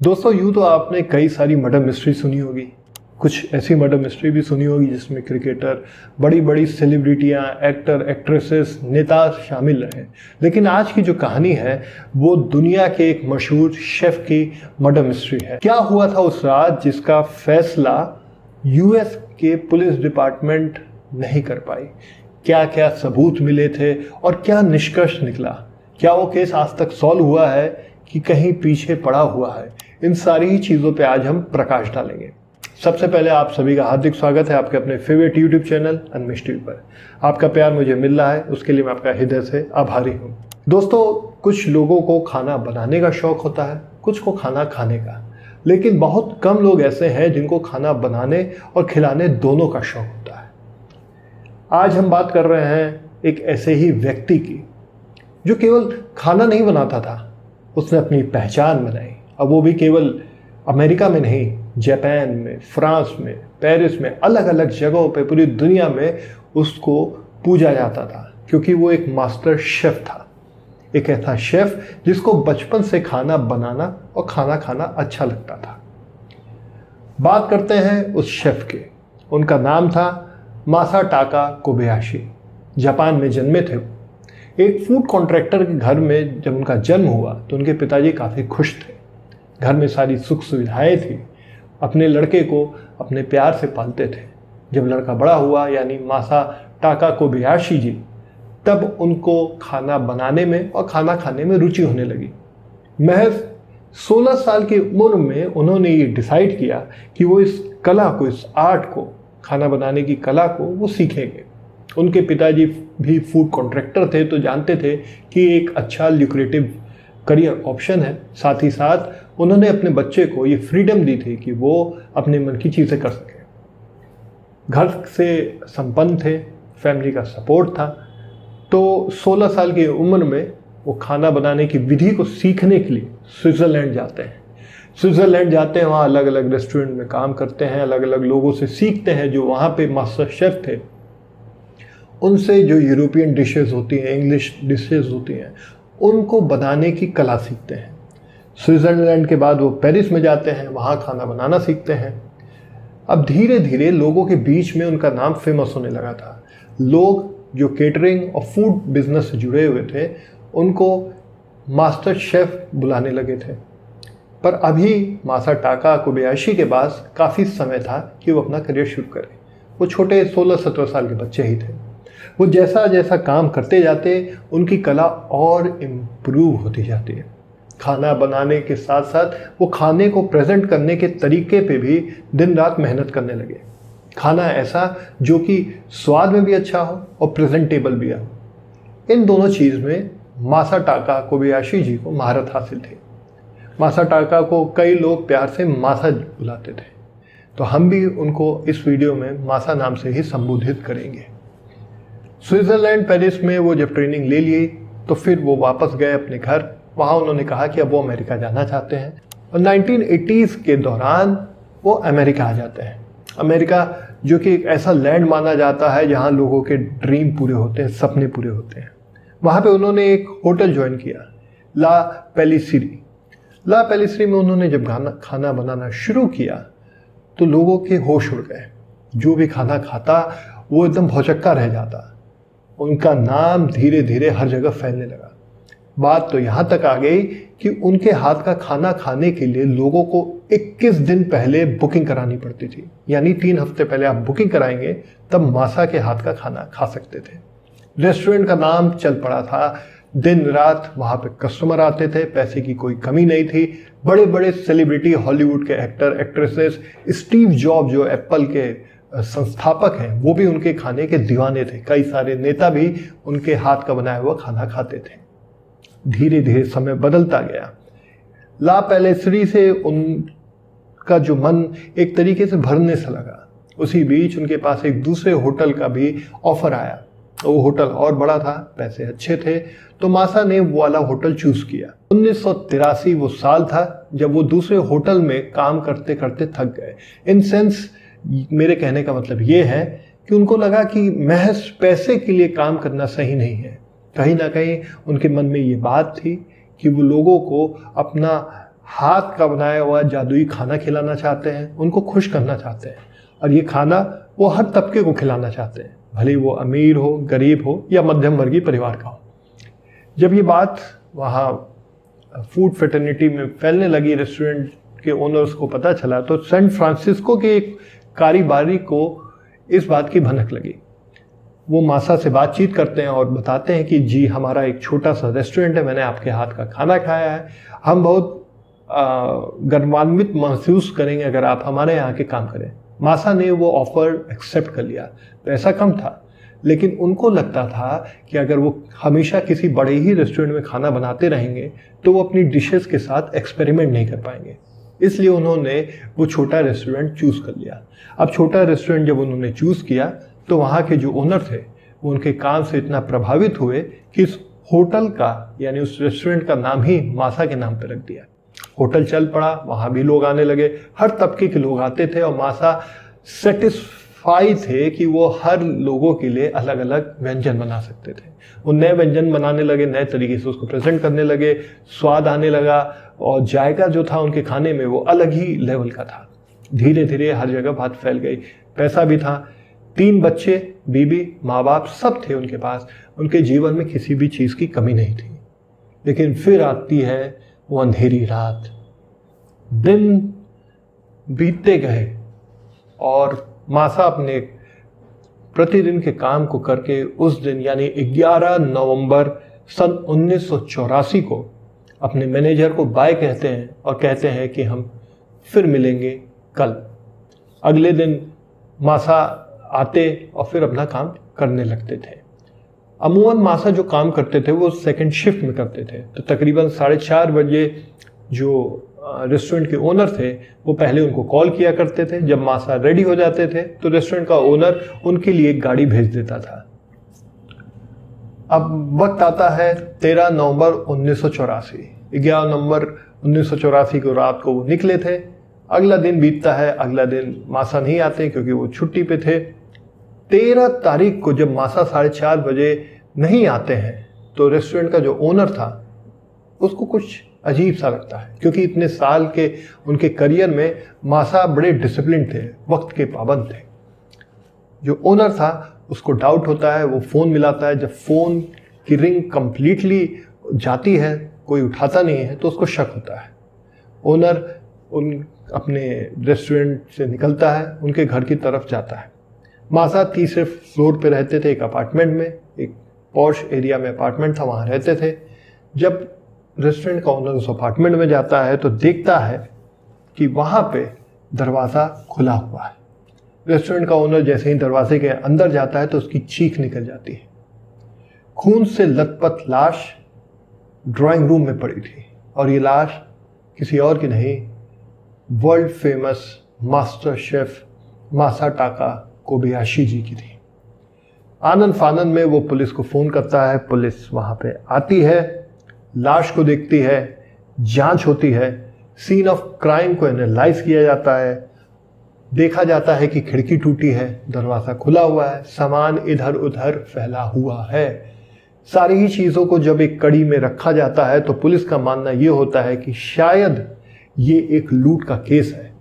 दोस्तों यूँ तो आपने कई सारी मर्डर मिस्ट्री सुनी होगी। कुछ ऐसी मर्डर मिस्ट्री भी सुनी होगी जिसमें क्रिकेटर, बड़ी बड़ी सेलिब्रिटियां, एक्टर, एक्ट्रेसेस, नेता शामिल रहे। लेकिन आज की जो कहानी है वो दुनिया के एक मशहूर शेफ की मर्डर मिस्ट्री है। क्या हुआ था उस रात जिसका फैसला यूएस के पुलिस डिपार्टमेंट नहीं कर पाई? क्या क्या सबूत मिले थे और क्या निष्कर्ष निकला? क्या वो केस आज तक सॉल्व हुआ है कि कहीं पीछे पड़ा हुआ है? इन सारी ही चीज़ों पे आज हम प्रकाश डालेंगे। सबसे पहले आप सभी का हार्दिक स्वागत है आपके अपने फेवरेट यूट्यूब चैनल अनमिश टीवी पर। आपका प्यार मुझे मिल रहा है, उसके लिए मैं आपका हृदय से आभारी हूँ। दोस्तों, कुछ लोगों को खाना बनाने का शौक होता है, कुछ को खाना खाने का, लेकिन बहुत कम लोग ऐसे हैं जिनको खाना बनाने और खिलाने दोनों का शौक होता है। आज हम बात कर रहे हैं एक ऐसे ही व्यक्ति की जो केवल खाना नहीं बनाता था, उसने अपनी पहचान बनाई। अब वो भी केवल अमेरिका में नहीं, जापान में, फ्रांस में, पेरिस में, अलग अलग जगहों पे पूरी दुनिया में उसको पूजा जाता था क्योंकि वो एक मास्टर शेफ था। एक ऐसा शेफ जिसको बचपन से खाना बनाना और खाना खाना अच्छा लगता था। बात करते हैं उस शेफ के। उनका नाम था मासाटाका कोबयाशी। जापान में जन्मे थे। एक फूड कॉन्ट्रैक्टर के घर में जब उनका जन्म हुआ तो उनके पिताजी काफ़ी खुश थे। घर में सारी सुख सुविधाएं थी। अपने लड़के को अपने प्यार से पालते थे। जब लड़का बड़ा हुआ यानी मासाटाका कोबयाशी जी, तब उनको खाना बनाने में और खाना खाने में रुचि होने लगी। महज 16 साल की उम्र में उन्होंने ये डिसाइड किया कि वो इस कला को, इस आर्ट को, खाना बनाने की कला को वो सीखेंगे। उनके पिताजी भी फूड कॉन्ट्रैक्टर थे तो जानते थे कि एक अच्छा ल्यूक्रेटिव करियर ऑप्शन है। साथ ही साथ उन्होंने अपने बच्चे को ये फ्रीडम दी थी कि वो अपने मन की चीज़ें कर सके। घर से संपन्न थे, फैमिली का सपोर्ट था, तो 16 साल की उम्र में वो खाना बनाने की विधि को सीखने के लिए स्विट्ज़रलैंड जाते हैं। स्विट्ज़रलैंड जाते हैं, वहाँ अलग अलग रेस्टोरेंट में काम करते हैं, अलग अलग लोगों से सीखते हैं जो वहाँ पे मास्टर शेफ थे। उनसे जो यूरोपियन डिशेस होती हैं, इंग्लिश डिशेस होती हैं, उनको बनाने की कला सीखते हैं। स्विट्ज़रलैंड के बाद वो पेरिस में जाते हैं, वहाँ खाना बनाना सीखते हैं। अब धीरे धीरे लोगों के बीच में उनका नाम फेमस होने लगा था। लोग जो केटरिंग और फूड बिजनेस से जुड़े हुए थे उनको मास्टर शेफ बुलाने लगे थे। पर अभी मासाटाका कोबयाशी के पास काफ़ी समय था कि वो अपना करियर शुरू करें। वो छोटे 16-17 साल के बच्चे ही थे। वो जैसा जैसा काम करते जाते उनकी कला और इम्प्रूव होती जाती है। खाना बनाने के साथ साथ वो खाने को प्रेजेंट करने के तरीके पे भी दिन रात मेहनत करने लगे। खाना ऐसा जो कि स्वाद में भी अच्छा हो और प्रेजेंटेबल भी हो। इन दोनों चीज़ में मासाटाका कोबयाशी जी को महारत हासिल थी। मासाटाका को कई लोग प्यार से मासा बुलाते थे, तो हम भी उनको इस वीडियो में मासा नाम से ही संबोधित करेंगे। स्विट्ज़रलैंड, पेरिस में वो जब ट्रेनिंग ले ली तो फिर वो वापस गए अपने घर। वहाँ उन्होंने कहा कि अब वो अमेरिका जाना चाहते हैं और 1980s के दौरान वो अमेरिका आ जाते हैं। अमेरिका जो कि एक ऐसा लैंड माना जाता है जहाँ लोगों के ड्रीम पूरे होते हैं, सपने पूरे होते हैं। वहाँ पे उन्होंने एक होटल ज्वाइन किया, ला पेलिस्री। ला पेलिस्री में उन्होंने जब खाना बनाना शुरू किया तो लोगों के होश उड़ गए। जो भी खाना खाता वो एकदम भौचक्का रह जाता। उनका नाम धीरे धीरे हर जगह फैलने लगा। बात तो यहाँ तक आ गई कि उनके हाथ का खाना खाने के लिए लोगों को 21 दिन पहले बुकिंग करानी पड़ती थी। यानी 3 हफ्ते पहले आप बुकिंग कराएंगे तब मासा के हाथ का खाना खा सकते थे। रेस्टोरेंट का नाम चल पड़ा था। दिन रात वहाँ पे कस्टमर आते थे, पैसे की कोई कमी नहीं थी। बड़े बड़े सेलिब्रिटी, हॉलीवुड के एक्टर, एक्ट्रेसेस, स्टीव जॉब जो एप्पल के संस्थापक हैं, वो भी उनके खाने के दीवाने थे। कई सारे नेता भी उनके हाथ का बनाया हुआ खाना खाते थे। धीरे धीरे समय बदलता गया। ला पेलिस्री से उनका जो मन एक तरीके से भरने से लगा। उसी बीच उनके पास एक दूसरे होटल का भी ऑफर आया। वो होटल और बड़ा था, पैसे अच्छे थे, तो मासा ने वो वाला होटल चूज किया। 1983 वो साल था जब वो दूसरे होटल में काम करते करते थक गए। इन सेंस मेरे कहने का मतलब ये है कि उनको लगा कि महज पैसे के लिए काम करना सही नहीं है। कहीं ना कहीं उनके मन में ये बात थी कि वो लोगों को अपना हाथ का बनाया हुआ जादुई खाना खिलाना चाहते हैं, उनको खुश करना चाहते हैं, और ये खाना वो हर तबके को खिलाना चाहते हैं, भले वो अमीर हो, गरीब हो या मध्यम वर्गीय परिवार का हो। जब ये बात वहाँ फूड फ्रेटर्निटी में फैलने लगी, रेस्टोरेंट के ओनर्स को पता चला, तो सैन फ्रांसिस्को के एक कारोबारी को इस बात की भनक लगी। वो मासा से बातचीत करते हैं और बताते हैं कि जी हमारा एक छोटा सा रेस्टोरेंट है, मैंने आपके हाथ का खाना खाया है, हम बहुत गर्वान्वित महसूस करेंगे अगर आप हमारे यहाँ के काम करें। मासा ने वो ऑफर एक्सेप्ट कर लिया। पैसा कम था, लेकिन उनको लगता था कि अगर वो हमेशा किसी बड़े ही रेस्टोरेंट में खाना बनाते रहेंगे तो वो अपनी डिशेस के साथ एक्सपेरिमेंट नहीं कर पाएंगे, इसलिए उन्होंने वो छोटा रेस्टोरेंट चूज़ कर लिया। अब छोटा रेस्टोरेंट जब उन्होंने चूज़ किया तो वहाँ के जो ओनर थे वो उनके काम से इतना प्रभावित हुए कि इस होटल का यानी उस रेस्टोरेंट का नाम ही मासा के नाम पर रख दिया। होटल चल पड़ा, वहाँ भी लोग आने लगे, हर तबके के लोग आते थे और मासा सेटिस्फाई थे कि वो हर लोगों के लिए अलग अलग व्यंजन बना सकते थे। वो नए व्यंजन बनाने लगे, नए तरीके से उसको प्रेजेंट करने लगे, स्वाद आने लगा और जायका जो था उनके खाने में वो अलग ही लेवल का था। धीरे धीरे हर जगह बात फैल गई, पैसा भी था, 3 बच्चे, बीबी, माँ बाप सब थे उनके पास, उनके जीवन में किसी भी चीज़ की कमी नहीं थी। लेकिन फिर आती है वो अंधेरी रात। दिन बीतते गए और मासा अपने प्रतिदिन के काम को करके उस दिन यानी 11 नवंबर सन 1984 को अपने मैनेजर को बाय कहते हैं और कहते हैं कि हम फिर मिलेंगे कल। अगले दिन मासा आते और फिर अपना काम करने लगते थे। अमूमन मासा जो काम करते थे वो सेकंड शिफ्ट में करते थे, तो तकरीबन 4:30 बजे जो रेस्टोरेंट के ओनर थे वो पहले उनको कॉल किया करते थे। जब मासा रेडी हो जाते थे तो रेस्टोरेंट का ओनर उनके लिए एक गाड़ी भेज देता था। अब वक्त आता है 13 नवंबर 1984। 11 नवंबर 1984 को रात को वो निकले थे। अगला दिन बीतता है, अगला दिन मासा नहीं आते क्योंकि वो छुट्टी पे थे। 13 तारीख को जब मासा 4:30 बजे नहीं आते हैं तो रेस्टोरेंट का जो ओनर था उसको कुछ अजीब सा लगता है, क्योंकि इतने साल के उनके करियर में मासा बड़े डिसिप्लिन थे, वक्त के पाबंद थे। जो ओनर था उसको डाउट होता है, वो फ़ोन मिलाता है। जब फ़ोन की रिंग कंप्लीटली जाती है, कोई उठाता नहीं है, तो उसको शक होता है। ओनर अपने रेस्टोरेंट से निकलता है, उनके घर की तरफ जाता है। मासा 3रे फ्लोर पे रहते थे, एक अपार्टमेंट में, एक पॉश एरिया में अपार्टमेंट था, वहाँ रहते थे। जब रेस्टोरेंट का ओनर उस अपार्टमेंट में जाता है तो देखता है कि वहाँ पे दरवाज़ा खुला हुआ है। रेस्टोरेंट का ओनर जैसे ही दरवाजे के अंदर जाता है तो उसकी चीख निकल जाती है। खून से लथपथ लाश ड्राइंग रूम में पड़ी थी और ये लाश किसी और की नहीं, वर्ल्ड फेमस मास्टर शेफ मासाटाका कोबयाशी जी की थी। आनंद फानंद में वो पुलिस को फ़ोन करता है। पुलिस वहाँ पे आती है, लाश को देखती है, जांच होती है, सीन ऑफ क्राइम को एनालाइज किया जाता है। देखा जाता है कि खिड़की टूटी है, दरवाज़ा खुला हुआ है, सामान इधर उधर फैला हुआ है। सारी ही चीज़ों को जब एक कड़ी में रखा जाता है तो पुलिस का मानना ये होता है कि शायद ये एक लूट का केस है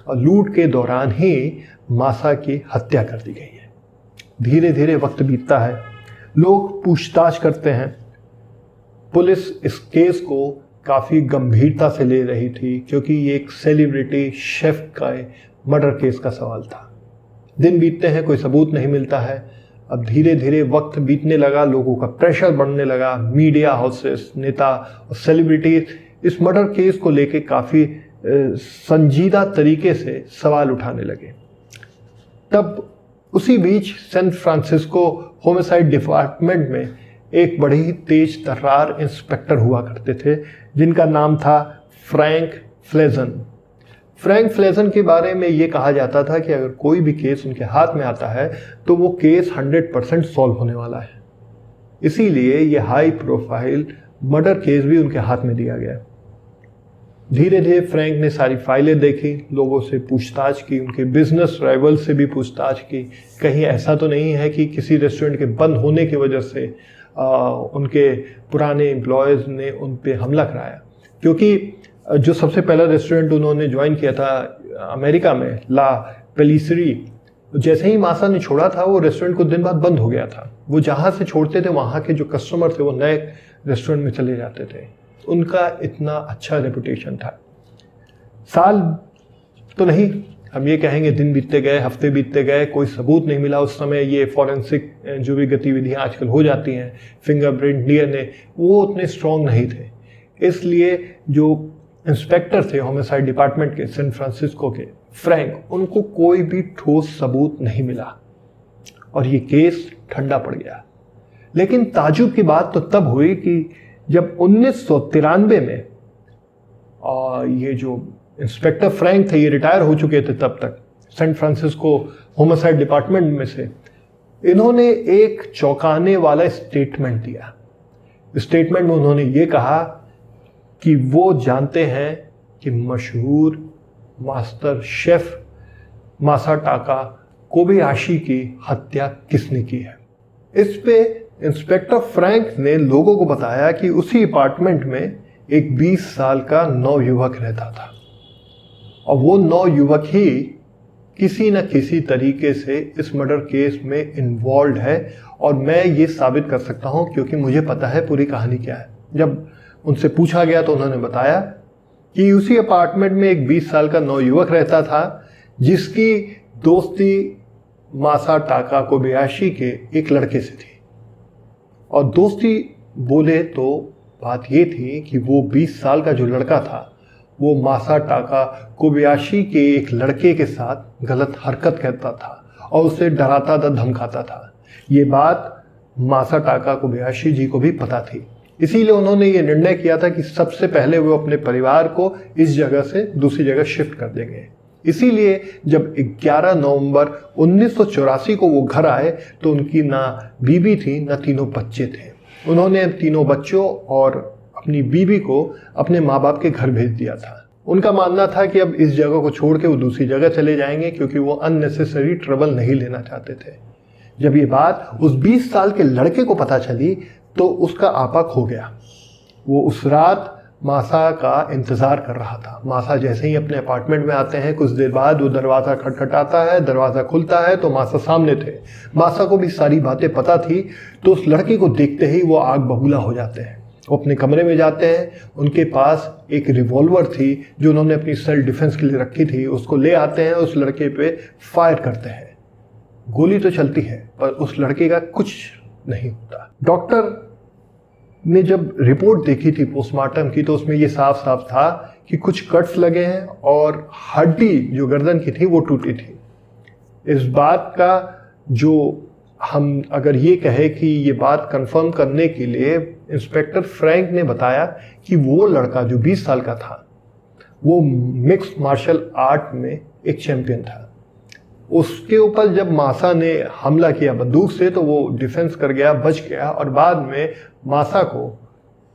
और लूट के दौरान ही मासा की हत्या कर दी गई है। धीरे धीरे वक्त बीतता है, लोग पूछताछ करते हैं। पुलिस इस केस को काफ़ी गंभीरता से ले रही थी क्योंकि ये एक सेलिब्रिटी शेफ का मर्डर केस का सवाल था। दिन बीतते हैं, कोई सबूत नहीं मिलता है। अब धीरे धीरे वक्त बीतने लगा, लोगों का प्रेशर बढ़ने लगा। मीडिया हाउसेस, नेता और सेलिब्रिटीज इस मर्डर केस को लेके काफ़ी संजीदा तरीके से सवाल उठाने लगे। तब उसी बीच सैन फ्रांसिस्को होमिसाइड डिपार्टमेंट में एक बड़े ही तेज तर्रार इंस्पेक्टर हुआ करते थे जिनका नाम था फ्रैंक फ्लेजन। फ्रैंक फ्लेजन के बारे में ये कहा जाता था कि अगर कोई भी केस उनके हाथ में आता है तो वो केस 100% सॉल्व होने वाला है। इसीलिए ये हाई प्रोफाइल मर्डर केस भी उनके हाथ में दिया गया। धीरे धीरे फ्रैंक ने सारी फाइलें देखी, लोगों से पूछताछ की, उनके बिजनेस राइवल से भी पूछताछ की। कहीं ऐसा तो नहीं है कि किसी रेस्टोरेंट के बंद होने की वजह से उनके पुराने एम्प्लॉयज़ ने उन पे हमला कराया, क्योंकि जो सबसे पहला रेस्टोरेंट उन्होंने ज्वाइन किया था अमेरिका में, ला पेलिसरी, जैसे ही मासा ने छोड़ा था वो रेस्टोरेंट कुछ दिन बाद बंद हो गया था। वो जहाँ से छोड़ते थे वहाँ के जो कस्टमर थे वो नए रेस्टोरेंट में चले जाते थे। उनका इतना अच्छा रेपुटेशन था। साल तो नहीं, हम ये कहेंगे दिन बीतते गए, हफ्ते बीतते गए, कोई सबूत नहीं मिला। उस समय ये फॉरेंसिक जो भी गतिविधियाँ आजकल हो जाती हैं, फिंगरप्रिंट, डीएनए, वो उतने स्ट्रॉन्ग नहीं थे। इसलिए जो इंस्पेक्टर थे होमिसाइड डिपार्टमेंट के सैन फ्रांसिस्को के, फ्रैंक, उनको कोई भी ठोस सबूत नहीं मिला और ये केस ठंडा पड़ गया। लेकिन ताजुब की बात तो तब हुई कि जब 1993 में ये जो इंस्पेक्टर फ्रैंक थे, ये रिटायर हो चुके थे तब तक सैन फ्रांसिस्को होमिसाइड डिपार्टमेंट में से, इन्होंने एक चौंकाने वाला स्टेटमेंट दिया। स्टेटमेंट में उन्होंने ये कहा कि वो जानते हैं कि मशहूर मास्टर शेफ मासाटाका कोबयाशी की हत्या किसने की है। इस पे इंस्पेक्टर फ्रैंक ने लोगों को बताया कि उसी अपार्टमेंट में एक 20 साल का नवयुवक रहता था और वो नवयुवक ही किसी न किसी तरीके से इस मर्डर केस में इन्वॉल्व है और मैं ये साबित कर सकता हूँ क्योंकि मुझे पता है पूरी कहानी क्या है। जब उनसे पूछा गया तो उन्होंने बताया कि उसी अपार्टमेंट में एक 20 साल का नवयुवक रहता था जिसकी दोस्ती मासाटाका कोबयाशी के एक लड़के से थी। और दोस्ती बोले तो बात ये थी कि वो 20 साल का जो लड़का था वो मासाटाका कोबयाशी के एक लड़के के साथ गलत हरकत करता था और उसे डराता था, धमकाता था। ये बात मासाटाका कोबयाशी जी को भी पता थी। इसीलिए उन्होंने ये निर्णय किया था कि सबसे पहले वो अपने परिवार को इस जगह से दूसरी जगह शिफ्ट कर देंगे। इसीलिए जब 11 नवंबर 1984 को वो घर आए तो उनकी ना बीबी थी ना तीनों बच्चे थे। उन्होंने तीनों बच्चों और अपनी बीबी को अपने माँ बाप के घर भेज दिया था। उनका मानना था कि अब इस जगह को छोड़ के वो दूसरी जगह चले जाएंगे क्योंकि वो अननेसेसरी ट्रबल नहीं लेना चाहते थे। जब ये बात उस 20 साल के लड़के को पता चली तो उसका आपा खो गया। वो उस रात मासा का इंतज़ार कर रहा था। मासा जैसे ही अपने अपार्टमेंट में आते हैं, कुछ देर बाद वो दरवाज़ा खटखटाता है, दरवाज़ा खुलता है तो मासा सामने थे। मासा को भी सारी बातें पता थी तो उस लड़के को देखते ही वो आग बबूला हो जाते हैं। वो अपने कमरे में जाते हैं, उनके पास एक रिवॉल्वर थी जो उन्होंने अपनी सेल्फ डिफेंस के लिए रखी थी, उसको ले आते हैं, उस लड़के पे फायर करते हैं। गोली तो चलती है पर उस लड़के का कुछ नहीं होता। डॉक्टर ने जब रिपोर्ट देखी थी पोस्टमार्टम की तो उसमें ये साफ साफ था कि कुछ कट्स लगे हैं और हड्डी जो गर्दन की थी वो टूटी थी। इस बात का जो हम अगर ये कहे कि ये बात कंफर्म करने के लिए इंस्पेक्टर फ्रैंक ने बताया कि वो लड़का जो 20 साल का था वो मिक्स्ड मार्शल आर्ट में एक चैंपियन था। उसके ऊपर जब मासा ने हमला किया बंदूक से तो वो डिफेंस कर गया, बच गया और बाद में मासा को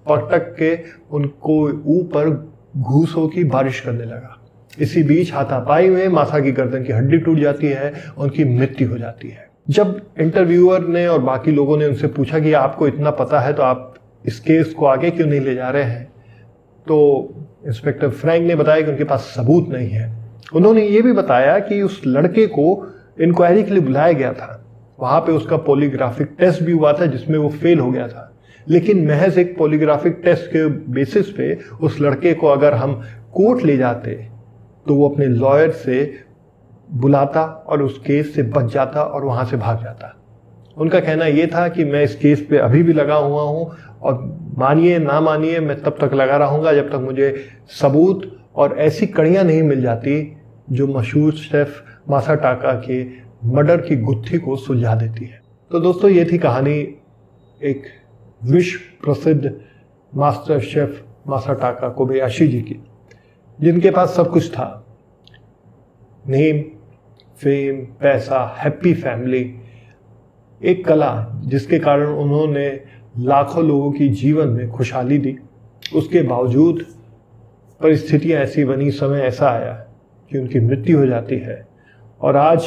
पटक के उनको ऊपर घूसों की बारिश करने लगा। इसी बीच हाथापाई में मासा की गर्दन की हड्डी टूट जाती है, उनकी मृत्यु हो जाती है। जब इंटरव्यूअर ने और बाकी लोगों ने उनसे पूछा कि आपको इतना पता है तो आप इस केस को आगे क्यों नहीं ले जा रहे हैं, तो इंस्पेक्टर फ्रैंक ने बताया कि उनके पास सबूत नहीं है। उन्होंने ये भी बताया कि उस लड़के को इंक्वायरी के लिए बुलाया गया था, वहाँ पे उसका पॉलीग्राफिक टेस्ट भी हुआ था जिसमें वो फेल हो गया था। लेकिन महज एक पॉलीग्राफिक टेस्ट के बेसिस पे उस लड़के को अगर हम कोर्ट ले जाते तो वो अपने लॉयर से बुलाता और उस केस से बच जाता और वहाँ से भाग जाता। उनका कहना ये था कि मैं इस केस पे अभी भी लगा हुआ हूँ और मानिए ना मानिए मैं तब तक लगा रहूँगा जब तक मुझे सबूत और ऐसी कड़ियाँ नहीं मिल जाती जो मशहूर शेफ मासाटाका के मर्डर की गुत्थी को सुलझा देती है। तो दोस्तों ये थी कहानी एक विश्व प्रसिद्ध मास्टर शेफ मासाटाका कोबयाशी जी की, जिनके पास सब कुछ था, नेम, फेम, पैसा, हैप्पी फैमिली, एक कला जिसके कारण उन्होंने लाखों लोगों की जीवन में खुशहाली दी। उसके बावजूद परिस्थितियां ऐसी बनी, समय ऐसा आया कि उनकी मृत्यु हो जाती है। और आज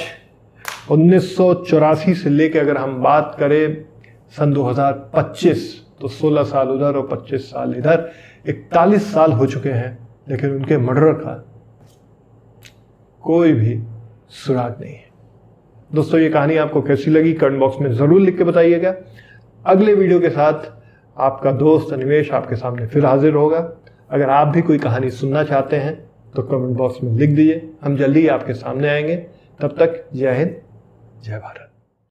1984 से लेकर अगर हम बात करें सन 2025 तो 16 साल उधर और 25 साल इधर, 41 साल हो चुके हैं लेकिन उनके मर्डर का कोई भी सुराग नहीं है। दोस्तों, ये कहानी आपको कैसी लगी कमेंट बॉक्स में ज़रूर लिख के बताइएगा। अगले वीडियो के साथ आपका दोस्त अनिमेश आपके सामने फिर हाजिर होगा। अगर आप भी कोई कहानी सुनना चाहते हैं तो कमेंट बॉक्स में लिख दीजिए, हम जल्दी आपके सामने आएंगे। तब तक जय हिंद, जय भारत।